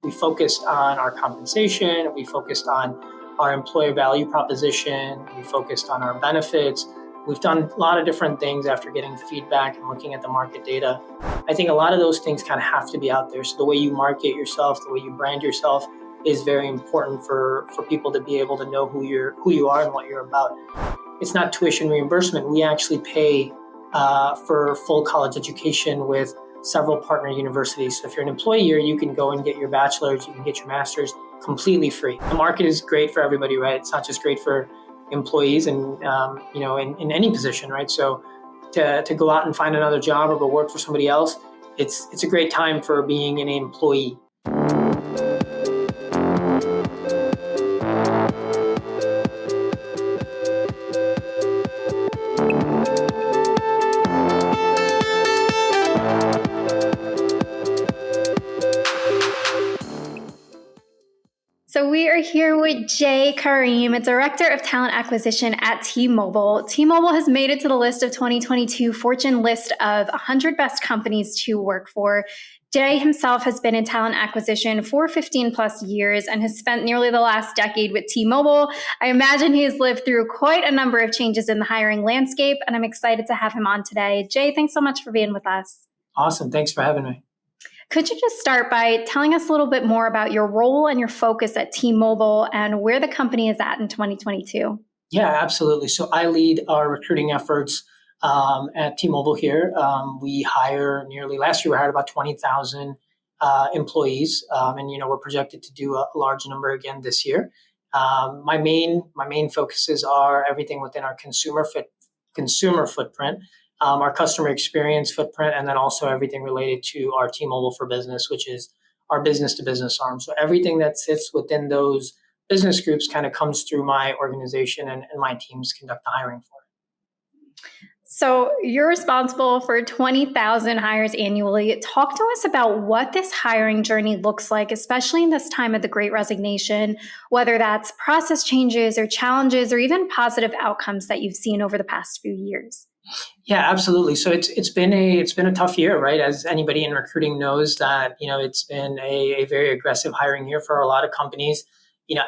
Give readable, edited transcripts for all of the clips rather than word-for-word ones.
We focused on our compensation. We focused on our employer value proposition. We focused on our benefits. We've done a lot of different things after getting feedback and looking at the market data. I think a lot of those things kind of have to be out there. So the way you market yourself, the way you brand yourself is very important for people to be able to know who you are and what you're about. It's not tuition reimbursement. We actually pay for full college education with several partner universities. So if you're an employee here, you can go and get your bachelor's, you can get your master's completely free. The market is great for everybody, right? It's not just great for employees and in any position, right? So to go out and find another job or go work for somebody else, it's a great time for being an employee. So we are here with Junaid Karim, Director of Talent Acquisition at T-Mobile. T-Mobile has made it to the list of 2022 Fortune list of 100 best companies to work for. Jay himself has been in talent acquisition for 15 plus years and has spent nearly the last decade with T-Mobile. I imagine he has lived through quite a number of changes in the hiring landscape, and I'm excited to have him on today. Jay, thanks so much for being with us. Awesome. Thanks for having me. Could you just start by telling us a little bit more about your role and your focus at T-Mobile and where the company is at in 2022? Yeah, absolutely. So I lead our recruiting efforts at T-Mobile here. Last year we hired about 20,000 employees, and we're projected to do a large number again this year. My main focuses are everything within our consumer footprint. Our customer experience footprint, and then also everything related to our T-Mobile for Business, which is our business-to-business arm. So everything that sits within those business groups kind of comes through my organization, and my teams conduct the hiring for it. So you're responsible for 20,000 hires annually. Talk to us about what this hiring journey looks like, especially in this time of the Great Resignation, whether that's process changes or challenges or even positive outcomes that you've seen over the past few years. Yeah, absolutely. So it's been a tough year, right? As anybody in recruiting knows that, it's been a very aggressive hiring year for a lot of companies.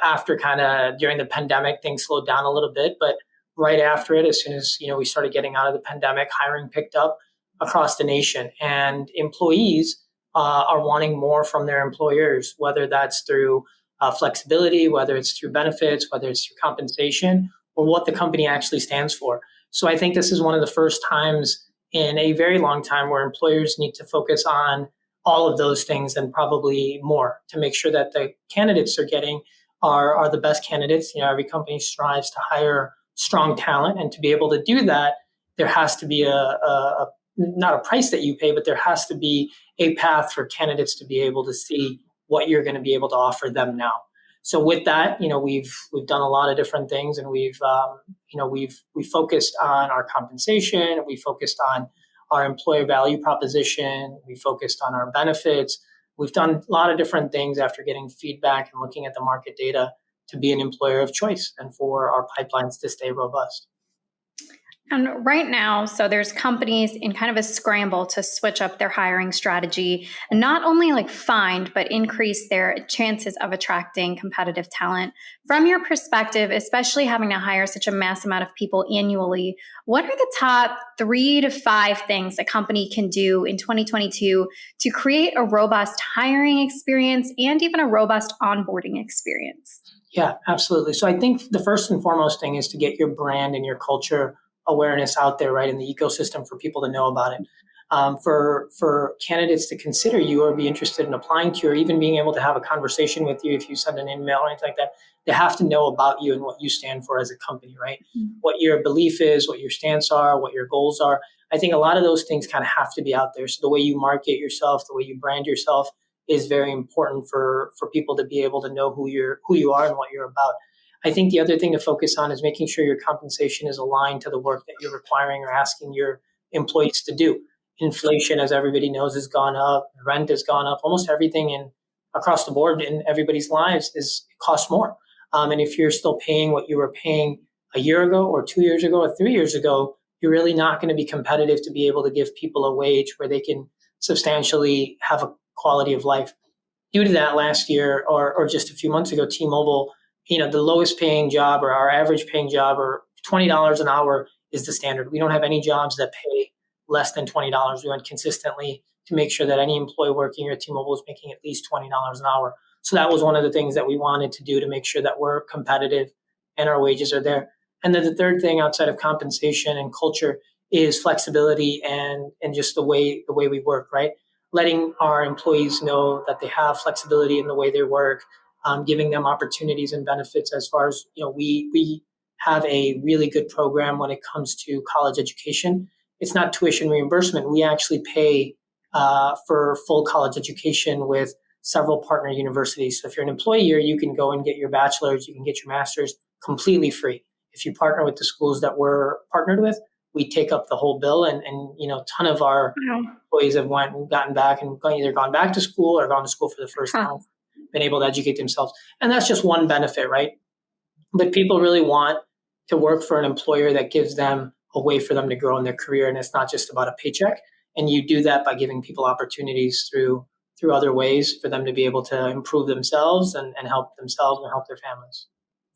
After kind of during the pandemic, things slowed down a little bit, but right after it, as soon as, we started getting out of the pandemic, hiring picked up across the nation, and employees are wanting more from their employers, whether that's through flexibility, whether it's through benefits, whether it's through compensation, or what the company actually stands for. So I think this is one of the first times in a very long time where employers need to focus on all of those things and probably more to make sure that the candidates they're getting are the best candidates. Every company strives to hire strong talent, and to be able to do that, there has to be a not a price that you pay, but there has to be a path for candidates to be able to see what you're going to be able to offer them now. So with that, we've done a lot of different things, and we've focused on our compensation. We focused on our employer value proposition. We focused on our benefits. We've done a lot of different things after getting feedback and looking at the market data to be an employer of choice and for our pipelines to stay robust. And right now, so there's companies in kind of a scramble to switch up their hiring strategy and not only find, but increase their chances of attracting competitive talent. From your perspective, especially having to hire such a mass amount of people annually, what are the top 3 to 5 things a company can do in 2022 to create a robust hiring experience and even a robust onboarding experience? Yeah, absolutely. So I think the first and foremost thing is to get your brand and your culture awareness out there, right, in the ecosystem for people to know about it. For candidates to consider you or be interested in applying to you, or even being able to have a conversation with you if you send an email or anything like that, they have to know about you and what you stand for as a company, right? Mm-hmm. What your belief is, what your stance are, what your goals are. I think a lot of those things kind of have to be out there. So the way you market yourself, the way you brand yourself is very important for people to be able to know who you are and what you're about. I think the other thing to focus on is making sure your compensation is aligned to the work that you're requiring or asking your employees to do. Inflation, as everybody knows, has gone up. Rent has gone up. Almost everything across the board in everybody's lives costs more. And if you're still paying what you were paying a year ago or 2 years ago or 3 years ago, you're really not going to be competitive to be able to give people a wage where they can substantially have a quality of life. due to that last year or just a few months ago, T-Mobile, the lowest paying job or our average paying job or $20 an hour is the standard. We don't have any jobs that pay less than $20. We went consistently to make sure that any employee working here at T-Mobile is making at least $20 an hour. So that was one of the things that we wanted to do to make sure that we're competitive and our wages are there. And then the third thing outside of compensation and culture is flexibility and just the way we work, right? Letting our employees know that they have flexibility in the way they work, giving them opportunities and benefits as far as, we have a really good program when it comes to college education. It's not tuition reimbursement. We actually pay for full college education with several partner universities. So if you're an employee here, you can go and get your bachelor's, you can get your master's completely free. If you partner with the schools that we're partnered with, we take up the whole bill, and a ton of our employees have went and gotten back and either gone back to school or gone to school for the first time, been able to educate themselves. And that's just one benefit, right? But people really want to work for an employer that gives them a way for them to grow in their career, and it's not just about a paycheck. And you do that by giving people opportunities through other ways for them to be able to improve themselves and help themselves and help their families.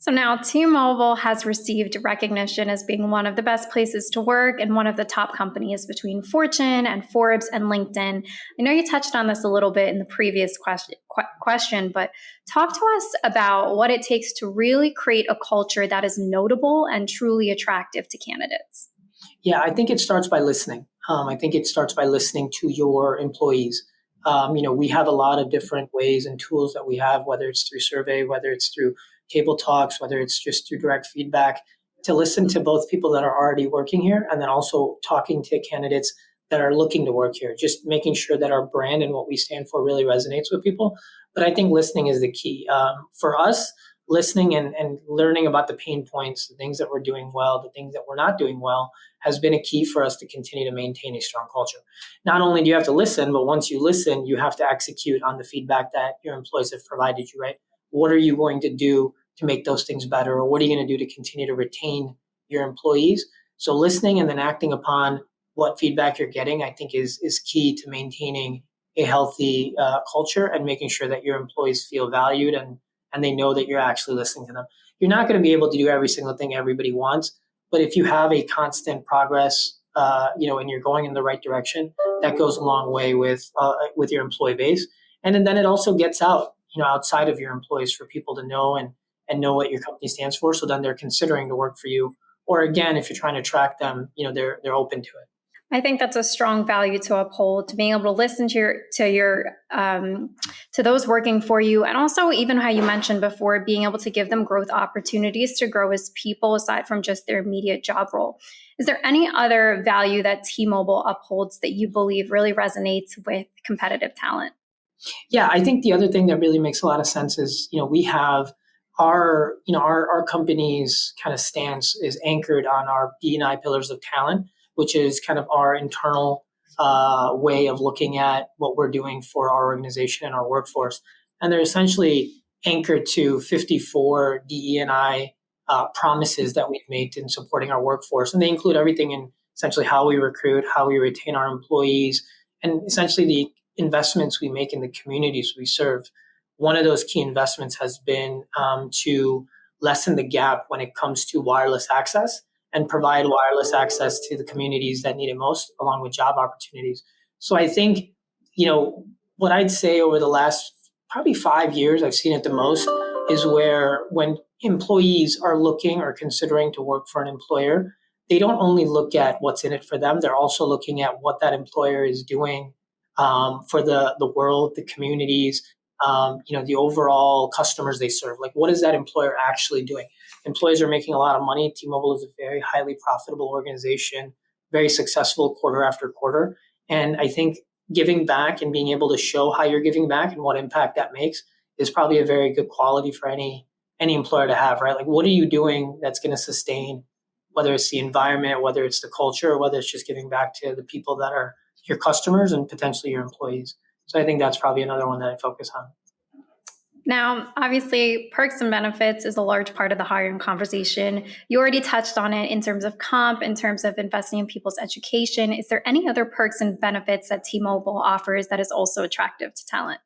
So now T-Mobile has received recognition as being one of the best places to work and one of the top companies between Fortune and Forbes and LinkedIn. I know you touched on this a little bit in the previous question, but talk to us about what it takes to really create a culture that is notable and truly attractive to candidates. Yeah, I think it starts by listening. I think it starts by listening to your employees. We have a lot of different ways and tools that we have, whether it's through survey, whether it's through table talks, whether it's just through direct feedback, to listen to both people that are already working here and then also talking to candidates that are looking to work here, just making sure that our brand and what we stand for really resonates with people. But I think listening is the key. For us, listening and learning about the pain points, the things that we're doing well, the things that we're not doing well, has been a key for us to continue to maintain a strong culture. Not only do you have to listen, but once you listen, you have to execute on the feedback that your employees have provided you, right? What are you going to do to make those things better? Or what are you going to do to continue to retain your employees? So listening and then acting upon what feedback you're getting, I think is key to maintaining a healthy culture and making sure that your employees feel valued and they know that you're actually listening to them. You're not going to be able to do every single thing everybody wants, but if you have a constant progress, and you're going in the right direction, that goes a long way with your employee base. And then it also gets out, outside of your employees for people to know and know what your company stands for. So then they're considering to work for you. Or again, if you're trying to attract them, they're open to it. I think that's a strong value to uphold, to being able to listen to those working for you, and also even how you mentioned before, being able to give them growth opportunities to grow as people aside from just their immediate job role. Is there any other value that T-Mobile upholds that you believe really resonates with competitive talent? Yeah, I think the other thing that really makes a lot of sense is, we have our company's kind of stance is anchored on our D&I pillars of talent, which is kind of our internal way of looking at what we're doing for our organization and our workforce. And they're essentially anchored to 54 DE&I promises that we've made in supporting our workforce. And they include everything in essentially how we recruit, how we retain our employees, and essentially the investments we make in the communities we serve. One of those key investments has been to lessen the gap when it comes to wireless access and provide wireless access to the communities that need it most, along with job opportunities. So I think, what I'd say over the last probably 5 years, I've seen it the most, is where when employees are looking or considering to work for an employer, they don't only look at what's in it for them, they're also looking at what that employer is doing for the world, the communities, the overall customers they serve. Like, what is that employer actually doing? Employees are making a lot of money. T-Mobile is a very highly profitable organization, very successful quarter after quarter. And I think giving back and being able to show how you're giving back and what impact that makes is probably a very good quality for any employer to have, right? Like, what are you doing that's going to sustain, whether it's the environment, whether it's the culture, or whether it's just giving back to the people that are your customers and potentially your employees. So I think that's probably another one that I focus on. Now, obviously, perks and benefits is a large part of the hiring conversation. You already touched on it in terms of comp, in terms of investing in people's education. Is there any other perks and benefits that T-Mobile offers that is also attractive to talent?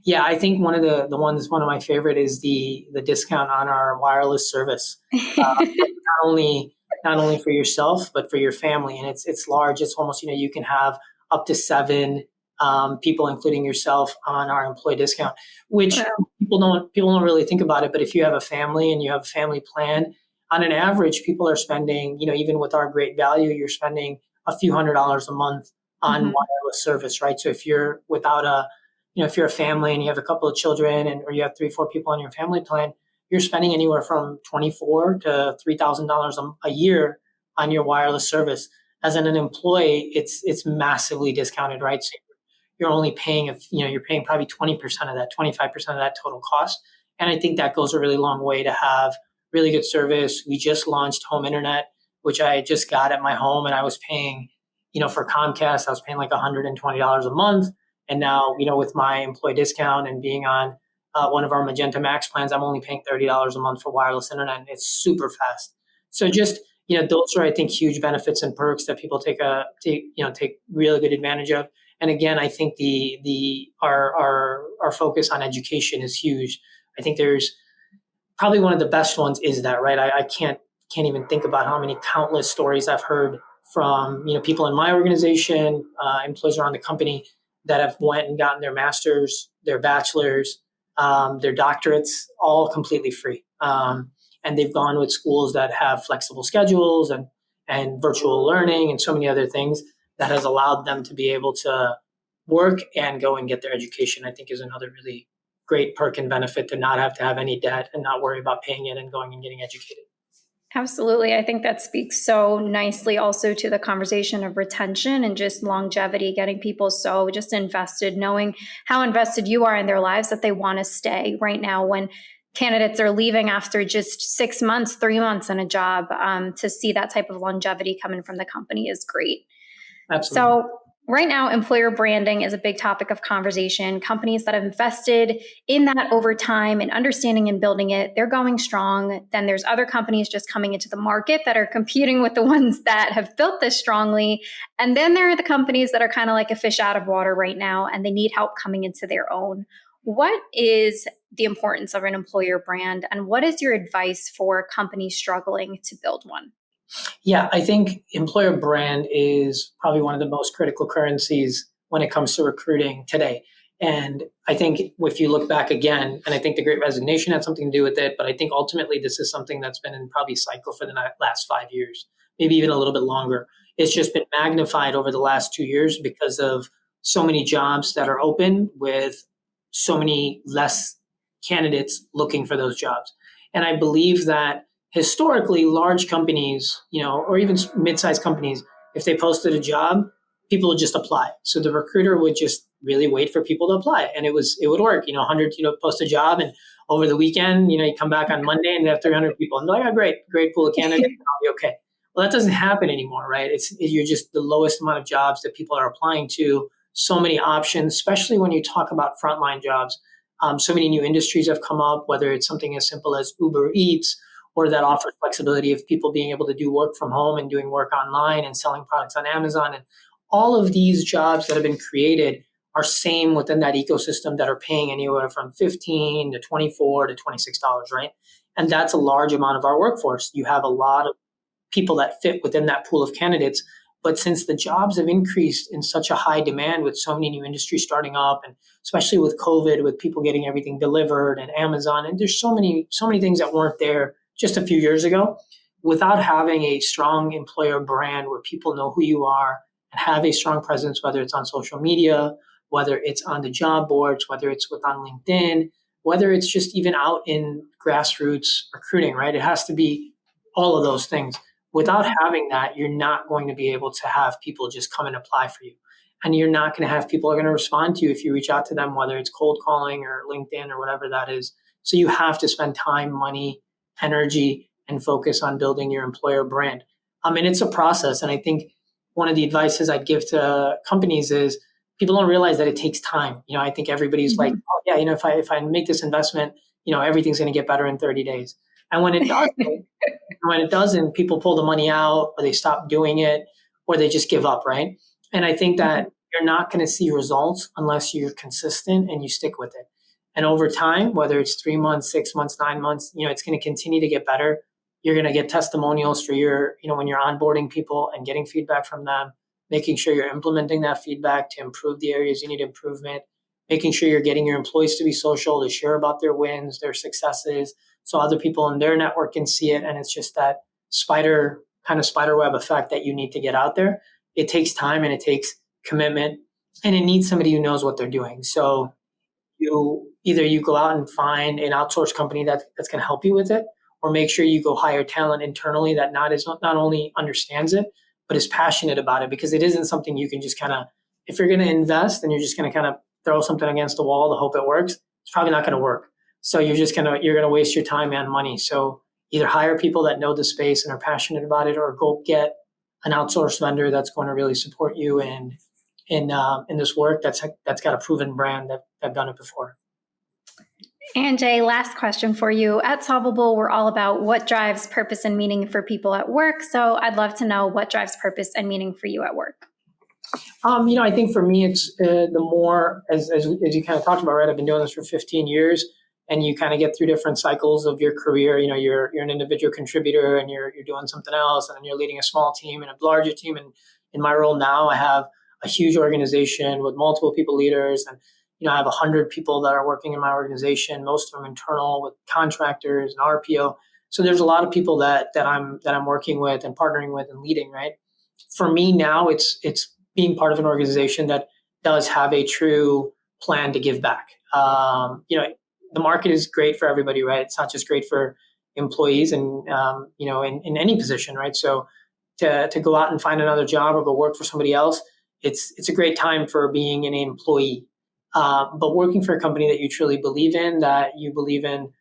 Yeah, I think one of my favorite is the discount on our wireless service. Only not only for yourself but for your family, and it's large. It's almost, you can have up to seven people, including yourself, on our employee discount, which Wow. people don't really think about it. But if you have a family and you have a family plan, on an average, people are spending, even with our great value, you're spending a few $100s a month on Mhm. wireless service, right? So if you're without a if you're a family and you have a couple of children, or you have 3, 4 people on your family plan, you're spending anywhere from $24 to $3,000 a year on your wireless service. As an employee, it's massively discounted, right? So you're only paying, you're paying probably 20% of that, 25% of that total cost. And I think that goes a really long way to have really good service. We just launched home internet, which I just got at my home, and I was paying, for Comcast, I was paying like $120 a month. And now, with my employee discount and being on one of our Magenta Max plans, I'm only paying $30 a month for wireless internet, and it's super fast. So just, those are, I think, huge benefits and perks that people take really good advantage of. And again, I think our focus on education is huge. I think there's probably one of the best ones is that, right? I can't even think about how many countless stories I've heard from, people in my organization, employees around the company, that have went and gotten their masters, their bachelors, their doctorates, all completely free. And they've gone with schools that have flexible schedules and virtual learning and so many other things that has allowed them to be able to work and go and get their education. I think is another really great perk and benefit, to not have to have any debt and not worry about paying it and going and getting educated. Absolutely. I think that speaks so nicely also to the conversation of retention and just longevity, getting people so just invested, knowing how invested you are in their lives that they want to stay. Right now, when candidates are leaving after just 6 months, 3 months in a job, to see that type of longevity coming from the company is great. Absolutely. So, right now, employer branding is a big topic of conversation. Companies that have invested in that over time and understanding and building it, they're going strong. Then there's other companies just coming into the market that are competing with the ones that have built this strongly. And then there are the companies that are kind of like a fish out of water right now, and they need help coming into their own. What is the importance of an employer brand, and what is your advice for companies struggling to build one? Yeah, I think employer brand is probably one of the most critical currencies when it comes to recruiting today. And I think if you look back again, and I think the Great Resignation had something to do with it, but I think ultimately this is something that's been in probably cycle for the last 5 years, maybe even a little bit longer. It's just been magnified over the last 2 years because of so many jobs that are open, with so many less candidates looking for those jobs. And I believe that historically, large companies, or even mid-sized companies, if they posted a job, people would just apply. So the recruiter would just really wait for people to apply, and it would work. 100, post a job, and over the weekend, you come back on Monday and they have 300 people, and they're like, oh, great pool of candidates, I'll be okay. Well, that doesn't happen anymore, right? You're just the lowest amount of jobs that people are applying to. So many options, especially when you talk about frontline jobs. So many new industries have come up, whether it's something as simple as Uber Eats, or that offers flexibility of people being able to do work from home and doing work online and selling products on Amazon. And all of these jobs that have been created are same within that ecosystem, that are paying anywhere from 15 to 24 to $26, right? And that's a large amount of our workforce. You have a lot of people that fit within that pool of candidates. But since the jobs have increased in such a high demand, with so many new industries starting up, and especially with COVID, with people getting everything delivered and Amazon, and there's so many things that weren't there just a few years ago, without having a strong employer brand where people know who you are and have a strong presence, whether it's on social media, whether it's on the job boards, whether it's on LinkedIn, whether it's just even out in grassroots recruiting, right? It has to be all of those things. Without having that, you're not going to be able to have people just come and apply for you. And you're not going to have people are going to respond to you if you reach out to them, whether it's cold calling or LinkedIn or whatever that is. So you have to spend time, money, energy, and focus on building your employer brand. And it's a process. And I think one of the advices I'd give to companies is, people don't realize that it takes time. I think everybody's like, oh yeah, if I make this investment, everything's going to get better in 30 days. And when it doesn't, people pull the money out, or they stop doing it, or they just give up, right? And I think that you're not going to see results unless you're consistent and you stick with it. And over time, whether it's 3 months, 6 months, 9 months, it's going to continue to get better. You're going to get testimonials for when you're onboarding people and getting feedback from them, making sure you're implementing that feedback to improve the areas you need improvement, making sure you're getting your employees to be social, to share about their wins, their successes, so other people in their network can see it. And it's just that spider web effect that you need to get out there. It takes time and it takes commitment, and it needs somebody who knows what they're doing. So you go out and find an outsourced company that's going to help you with it, or make sure you go hire talent internally that not only understands it, but is passionate about it, because it isn't something you can just if you're going to invest and you're just going to throw something against the wall to hope it works, it's probably not going to work. So you're going to waste your time and money. So either hire people that know the space and are passionate about it, or go get an outsourced vendor that's going to really support you in this work that's got a proven brand that have done it before. And Jay, last question for you. At Solvable, we're all about what drives purpose and meaning for people at work. So I'd love to know what drives purpose and meaning for you at work. I think for me, it's the more, as you kind of talked about, right? I've been doing this for 15 years, and you kind of get through different cycles of your career. You're an individual contributor, and you're doing something else, and then you're leading a small team and a larger team. And in my role now, I have a huge organization with multiple people leaders, and I have 100 people that are working in my organization, most of them internal, with contractors and RPO. So there's a lot of people that I'm working with and partnering with and leading, right? For me now, it's being part of an organization that does have a true plan to give back. The market is great for everybody, right? It's not just great for employees and, in any position, right? So to go out and find another job or go work for somebody else, it's a great time for being an employee. But working for a company that you truly believe in, that you believe in,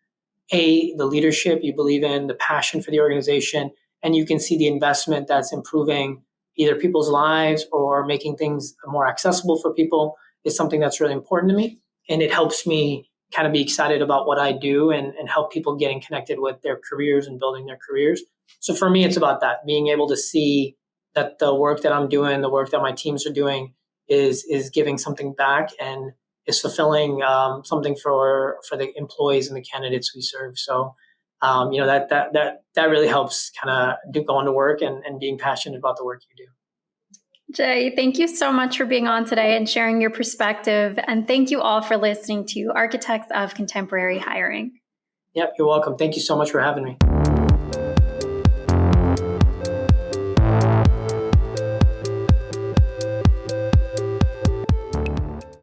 the leadership, you believe in the passion for the organization, and you can see the investment that's improving either people's lives or making things more accessible for people, is something that's really important to me. And it helps me kind of be excited about what I do and help people getting connected with their careers and building their careers. So for me, it's about that, being able to see that the work that I'm doing, the work that my teams are doing is giving something back and is fulfilling something for the employees and the candidates we serve. So, that really helps kind of going to work and being passionate about the work you do. Jay, thank you so much for being on today and sharing your perspective. And thank you all for listening to Architects of Contemporary Hiring. Yep, you're welcome. Thank you so much for having me.